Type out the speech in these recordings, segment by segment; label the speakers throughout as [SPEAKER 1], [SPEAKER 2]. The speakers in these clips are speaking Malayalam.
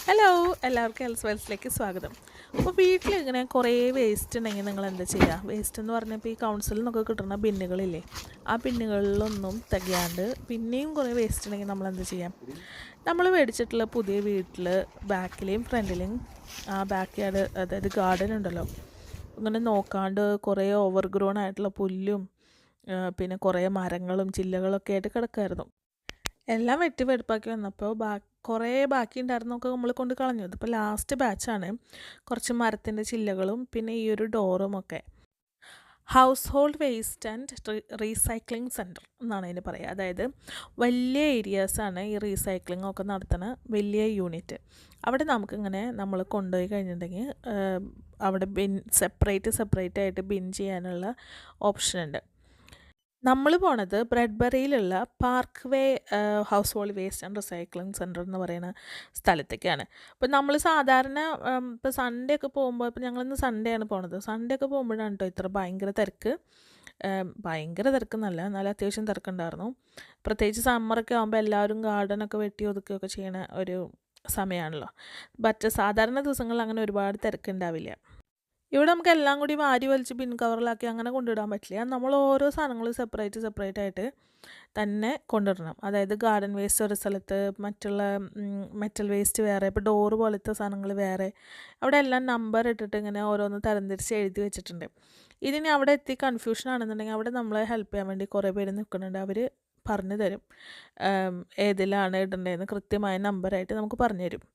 [SPEAKER 1] ഹലോ എല്ലാവർക്കും എൽസ് വെൽസിലേക്ക് സ്വാഗതം. അപ്പോൾ വീട്ടിലിങ്ങനെ കുറേ വേസ്റ്റ് ഉണ്ടെങ്കിൽ നിങ്ങൾ എന്താ ചെയ്യുക? വേസ്റ്റ് എന്ന് പറഞ്ഞപ്പോൾ ഈ കൗൺസിലിൽ നിന്നൊക്കെ കിട്ടുന്ന ബിന്നുകളില്ലേ, ആ ബിന്നുകളിലൊന്നും തികയാണ്ട് പിന്നെയും കുറേ വേസ്റ്റ് ഉണ്ടെങ്കിൽ നമ്മൾ എന്താ ചെയ്യാം? നമ്മൾ മേടിച്ചിട്ടുള്ള പുതിയ വീട്ടിൽ ബാക്കിലെയും ഫ്രണ്ടിലെയും ആ ബാക്ക് യാർഡ്, അതായത് ഗാർഡൻ ഉണ്ടല്ലോ, ഇങ്ങനെ നോക്കാണ്ട് കുറേ ഓവർഗ്രോൺ ആയിട്ടുള്ള പുല്ലും പിന്നെ കുറേ മരങ്ങളും ചില്ലകളൊക്കെ ആയിട്ട് കിടക്കായിരുന്നു. എല്ലാം വെട്ടി വെടുപ്പാക്കി വന്നപ്പോൾ കുറേ ബാക്കി ഉണ്ടായിരുന്നൊക്കെ നമ്മൾ കൊണ്ട് കളഞ്ഞു. ഇതിപ്പോൾ ലാസ്റ്റ് ബാച്ചാണ്. കുറച്ച് മരത്തിൻ്റെ ചില്ലകളും പിന്നെ ഈ ഒരു ഡോറും ഒക്കെ. House hold waste and recycling centre എന്നാണ് അതിന് പറയുക. അതായത് വലിയ ഏരിയാസാണ് ഈ റീസൈക്ലിംഗ് ഒക്കെ നടത്തുന്ന വലിയ യൂണിറ്റ്. അവിടെ നമുക്കിങ്ങനെ നമ്മൾ കൊണ്ടുപോയി കഴിഞ്ഞിട്ടുണ്ടെങ്കിൽ അവിടെ സെപ്പറേറ്റ് ആയിട്ട് ബിൻ ചെയ്യാനുള്ള ഓപ്ഷൻ ഉണ്ട്. നമ്മൾ പോണത് ബ്രെഡ്ബറിയിലുള്ള park way household waste and recycling centre എന്ന് പറയുന്ന സ്ഥലത്തേക്കാണ്. അപ്പോൾ നമ്മൾ സാധാരണ ഇപ്പോൾ സൺഡേ ഒക്കെ പോകുമ്പോൾ, ഇപ്പോൾ ഞങ്ങളിന്ന് സൺഡേ ആണ് പോണത്. സൺഡേ ഒക്കെ പോകുമ്പോഴാണ് കേട്ടോ ഇത്ര ഭയങ്കര തിരക്ക്. ഭയങ്കര തിരക്കെന്നല്ല, എന്നാലും അത്യാവശ്യം തിരക്കുണ്ടായിരുന്നു. പ്രത്യേകിച്ച് സമ്മറൊക്കെ ആകുമ്പോൾ എല്ലാവരും ഗാർഡനൊക്കെ വെട്ടി ഒതുക്കുകയൊക്കെ ചെയ്യണ ഒരു സമയമാണല്ലോ. സാധാരണ ദിവസങ്ങളിൽ അങ്ങനെ ഒരുപാട് തിരക്കുണ്ടാവില്ല. ഇവിടെ നമുക്ക് എല്ലാം കൂടി വാരി വലിച്ച് ബിൻ കവറിലാക്കി അങ്ങനെ കൊണ്ടിടാൻ പറ്റില്ല. നമ്മൾ ഓരോ സാധനങ്ങളും സെപ്പറേറ്റ് ആയിട്ട് തന്നെ കൊണ്ടിടണം. അതായത് ഗാർഡൻ വേസ്റ്റ് ഒരു സ്ഥലത്ത്, മറ്റുള്ള മെറ്റൽ വേസ്റ്റ് വേറെ, ഇപ്പോൾ ഡോറ് പോലത്തെ സാധനങ്ങൾ വേറെ. അവിടെ എല്ലാം നമ്പർ ഇട്ടിട്ട് ഇങ്ങനെ ഓരോന്ന് തരംതിരിച്ച് എഴുതി വെച്ചിട്ടുണ്ട്. ഇതിന് അവിടെ എത്തി കൺഫ്യൂഷൻ ആണെന്നുണ്ടെങ്കിൽ അവിടെ നമ്മളെ ഹെൽപ്പ് ചെയ്യാൻ വേണ്ടി കുറേ പേര് നിൽക്കുന്നുണ്ട്. അവർ പറഞ്ഞു തരും ഏതിലാണ് ഇടേണ്ടതെന്ന്. കൃത്യമായ നമ്പറായിട്ട് നമുക്ക് പറഞ്ഞു തരും.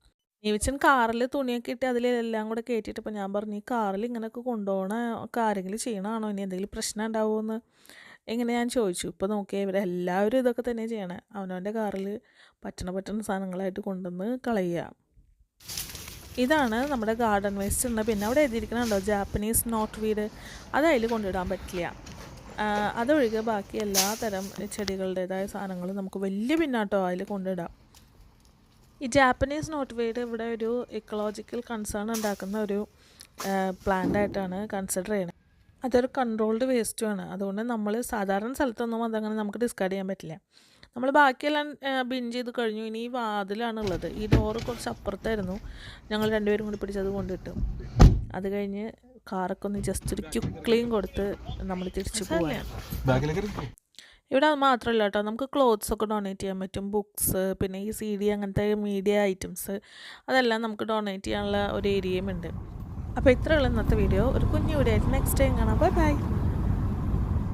[SPEAKER 1] നീവിച്ചൻ കാറിൽ തുണിയൊക്കെ ഇട്ട് അതിലെല്ലാം കൂടെ കയറ്റിയിട്ടപ്പോൾ ഞാൻ പറഞ്ഞു, ഈ കാറിൽ ഇങ്ങനെയൊക്കെ കൊണ്ടുപോകണ ഒക്കെ ആരെങ്കിലും ചെയ്യണമാണോ, ഇനി എന്തെങ്കിലും പ്രശ്നം ഉണ്ടാവുമെന്ന് എങ്ങനെ ഞാൻ ചോദിച്ചു. ഇപ്പോൾ നോക്കിയാൽ ഇവരെല്ലാവരും ഇതൊക്കെ തന്നെ ചെയ്യണേ. അവനവൻ്റെ കാറിൽ പറ്റണ സാധനങ്ങളായിട്ട് കൊണ്ടുവന്ന് കളയുക. ഇതാണ് നമ്മുടെ ഗാർഡൻ വേസ്റ്റ് ഉണ്ട്. പിന്നെ അവിടെ എഴുതിയിരിക്കണുണ്ടോ ജാപ്പനീസ് നോട്ട് വീഡ്, അത് അതിൽ കൊണ്ടിടാൻ പറ്റില്ല. അതൊഴികെ ബാക്കി എല്ലാ തരം ചെടികളുടേതായ സാധനങ്ങളും നമുക്ക് വലിയ പിന്നാട്ടോ അതിൽ കൊണ്ടിടാം. ഈ ജാപ്പനീസ് നോട്ട് വീഡ് ഇവിടെ ഒരു ഇക്കോളജിക്കൽ കൺസേൺ ഉണ്ടാക്കുന്ന ഒരു പ്ലാന്റ് ആയിട്ടാണ് കൺസിഡർ ചെയ്യുന്നത്. അതൊരു കൺട്രോൾഡ് വേസ്റ്റുമാണ്. അതുകൊണ്ട് നമ്മൾ സാധാരണ സ്ഥലത്തൊന്നും അതങ്ങനെ നമുക്ക് ഡിസ്കാർഡ് ചെയ്യാൻ പറ്റില്ല. നമ്മൾ ബാക്കിയെല്ലാം ബിൻ ചെയ്ത് കഴിഞ്ഞു. ഇനി ഈ വാതിലാണുള്ളത്. ഈ ഡോറ് കുറച്ച് അപ്പുറത്തായിരുന്നു. ഞങ്ങൾ രണ്ടുപേരും കൂടി പിടിച്ചത് കൊണ്ടിട്ടു. അത് കഴിഞ്ഞ് കാറൊക്കെ ഒന്ന് ജസ്റ്റ് ഒരു ക്ലിൻ കൊടുത്ത് നമ്മൾ തിരിച്ചു പോകാൻ. ഇവിടെ അത് മാത്രമല്ല കേട്ടോ, നമുക്ക് ക്ലോത്ത്സ് ഒക്കെ ഡൊണേറ്റ് ചെയ്യാൻ പറ്റും. ബുക്സ്, പിന്നെ ഈ CD അങ്ങനത്തെ മീഡിയ ഐറ്റംസ്, അതെല്ലാം നമുക്ക് ഡൊണേറ്റ് ചെയ്യാനുള്ള ഒരു ഏരിയയും ഉണ്ട്. അപ്പോൾ ഇത്രയുള്ള ഇന്നത്തെ വീഡിയോ. ഒരു കുഞ്ഞു വീഡിയോ ആയിട്ട് നെക്സ്റ്റ് ടൈം കാണാം. ബൈ.